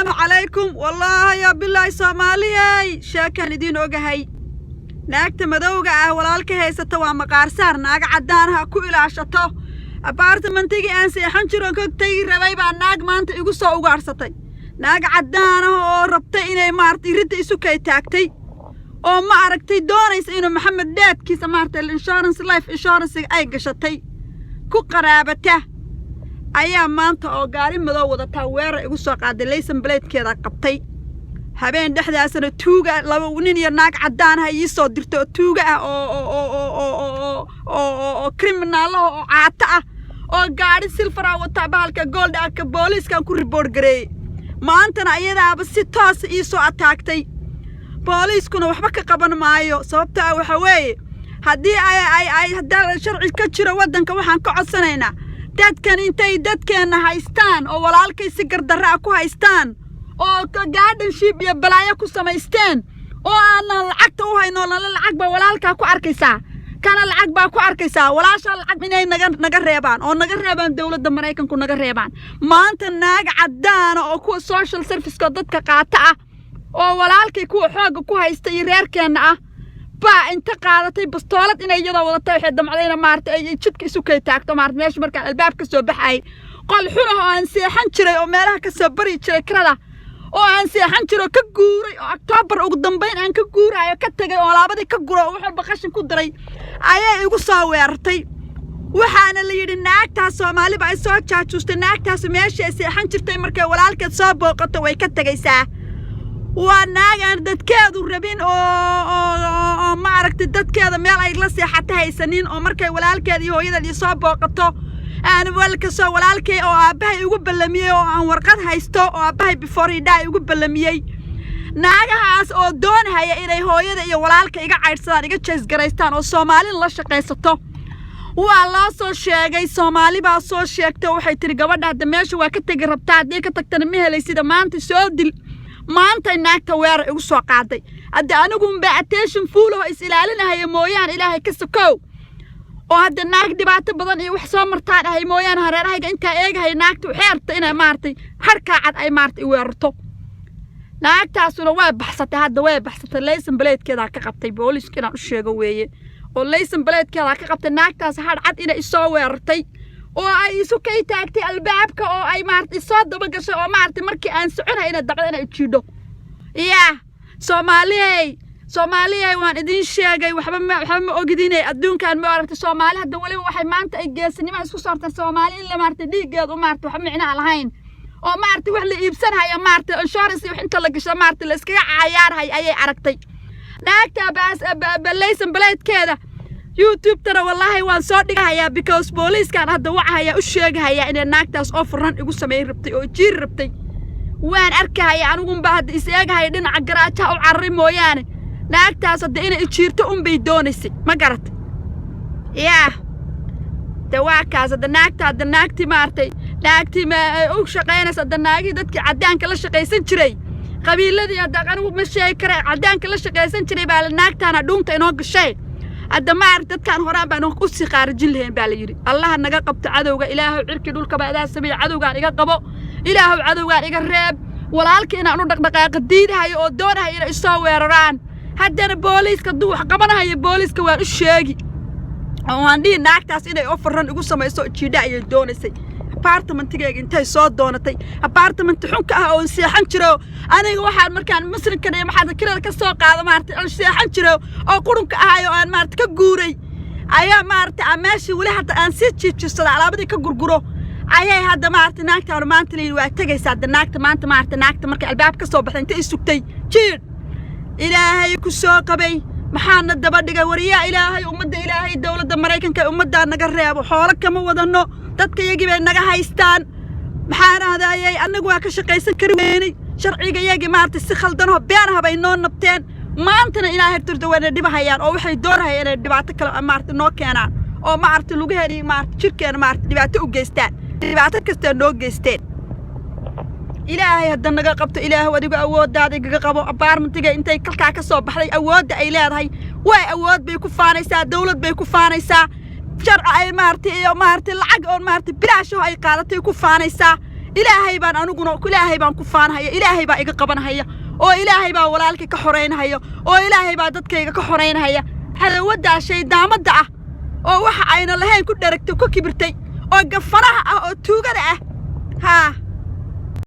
السلام عليكم والله يا بالله سوماليي شاكان idin ogahay naagta madowga ah walaalka haysato waa maqaar saar naag cadaan ah ku ilaashato apartmentiga aan seexan jiro kagtay rabay baa naag maanta igu soo ugaarsatay naag cadaan ah oo rabtay inay maartay ridda isu kay taagtay oo ma aragtay doonaysa inuu maxamed daadkiisa maartay insurance life insurance ay gashatay ku qaraabata ayaa maanta oo gaari madow wadata weerar igu soo qaaday laysan blade-keeda qabtay habeen dhexdaasna tuuga laba nin iyo naag cadaan ah ii soo dirtay tuuga ah oo criminal oo caata ah oo gaari silver ah wata bahalka gold ah ka booliiska ku report gareey maantana ayadaaba si toos ii soo ataagtay booliiskuna waxba ka qaban maayo sababta waxa weeye haddii ay haddii sharci ka jiro wadanka waxaan ka codsanaynaa dadkan intay dadkeena haystaan oo walaalkay si gardarra ku haystaan oo guardianship iyo balaayo ku samaysteen oo aan lacagta u hayno lacag ba walaalka ku arkaysaa kana lacag ba ku arkaysaa walaasha lacag inay naga reebaan oo naga reebaan dawladda Mareykanku naga reebaan maanta naag cadaan oo ku social service ka dadka qaata ah oo walaalkay ku xoog ku haystay reerkeena ah ba inta qaadatay bastoolad inay iyada wadatay waxay damcadayna maartay ay jidka isu kay taagto maartay meesha marka albaabka soo baxay qol xun oo aan seexan jiray oo meelaha ka soo bari jiray kirada oo aan seexan jiro ka guuray oo October ugu dambeyn aan ka guurayo ka tagay oo laabadii ka guro wuxuu baqashin ku diray ayay igu soo weerartay waxaana la yiri naagtaas Soomaaliba ay soo jaajustay naagtaas meesha ay seexan jirtay markay walaalkeed soo booqato way ka tagaysaa وناقان دتكادو ربين أو ما عرفت دتكاد ميل أي لسه حتى هاي سنين أو مركي ولالكادي هو يدا اللي صاب وقته أنا ولك سو ولالكي أو أبهي يقول بالمية أو عن ورقات هايستو أو أبهي بفوري دا يقول بالمية ناقهاس أو دون هاي إلى هو يدا ولالكي يقع عرسان يقع تشيز جريستان أو سومالي الله شقيسته والله سو شيء سومالي بقى سو شيء تو حيتري قبض هذا ماشي وقت تجرب تعدي كتكتنميها ليس ما أنت سودل maanta naagta weer igu soo qaaday hadda anigu attention full oo isilaalinahay mooyaan ilaahay ka sokow oo hadda naag dhibaato badan iyo wax soo martaan ahay mooyaan hareerahayga inta eegahay naagtu xeerta inay maartay harka cad ay maartay weerarto naagtaasuna way baxsatay hadda way baxsatay laysan blade-keeda ka qabtay booliiska inaan u sheego weeye oo laysan blade-keeda ka qabtay naagtaas har cad inay soo weerartay oo ay isu kay taagtay albaabka oo ay maartay soo daba gashay oo maartay markii aan soconay ina dacdo inay jiido Soomaaliyeey waan idin sheegay waxba ma ogidinay adduunkan ma aragtay Soomaali hadda waliba waxay maanta ay geesinimo isku saartay Soomaali in la maartay dhiigeed oo maartay wax micna lahayn oo maartay wax la iibsanayo maartay insurance wax inta la gasho maartay la iska cayaarhay ayay aragtay naagta balaysan blade-keeda YouTube tara wallahi waan soo dhigayaa because police kan hadda wacaya u sheegaya in naagtaas oo furan igu sameeyay rabtay oo jiir rabtay waan arkaya anigu baa hadda isagahay dhinaca garaaja oo carri mooyaane naagtaas hadda inay jiirto bay doonaysay ma garat dawaakaas hadda naagti maartay naagti ma u shaqeynaysa hadda naagi dadkii cadaanka la shaqeysan jiray qabiiladii hadda anigu ma sheegi karay cadaanka la shaqeysan jiray baa naagtaana dhuunta inoo gashay hadda ma aragtay dadkan horaan baan u sii qaarjin lahayn baa la yiri allah naga qabto cadowga ilaahay cirki dhulka baadaa sameey cadowgaan iga qabo ilaahay cadowgaan iga reeb walaalkii inaan u dhaqdhaqaaq diidahay oo doonahay inay soo weeraraan haddana booliiska wax qabanayo booliiska waan u sheegi oo aan dhii naagtaas inay ofran igu sameeyso jiida ay doonaysay apartmentigeega intay soo doonatay apartment xunka ah oo seexan jiro aniga waxaan markaan muslimka iyo maxaad kirada ka soo qaado maartay aan seexan jiro oo qurunka ah oo aan maartay ka guuray ayaa maartay amaashi wali hadda aan si jiijisada alaabadii ka gurguro ayay hadda maartay naagta maanta leeyahay waa tagaysaa hadda naagta maanta maartay naagta markay albaab ka soo baxday inta isugtay jiir ilaahay ku soo qabay maxaana daba dhigay wariyaa ilaahay ummadda ilaahay dawladda Mareykanka ummadda naga reebo xoolo kama wadano dadka yagi bay naga haystaan maxaan ahaayay anagu waa ka shaqeysan kari weynay sharciga yagi maartay si khaldan oo been ah bay noo nabteen maantana ilaahay turta wada dhibahayaan oo waxay doorayaan inay dhibaato kale maartay noo keenaan oo maartay lagu heeyay maartay jirkeena maartay dhibaato u geystaan dhibaato kasta noo geysteen ilaahay hadda naga qabto ilaahay wadiga awoodaada iga qabo apartmentiga intay kalka ka soo baxday awoodda ay leedahay way awood bay ku faanaysaa dawlad bay ku faanaysaa sharci ay maartay lacag oo maartay bilaash oo ay qaadatay ku faanaysaa إلهي بان أنوغنا إلهي بان كفان هيا إلهي بان إيقا قبان هيا أو إلهي بان ولالك كحورين هيا أو إلهي بان دادك إيقا كحورين هيا هذا ودع شيء دامد أو وحا عين اللهين كو دركتو كو كبرتي أو قفرها أو توغر ها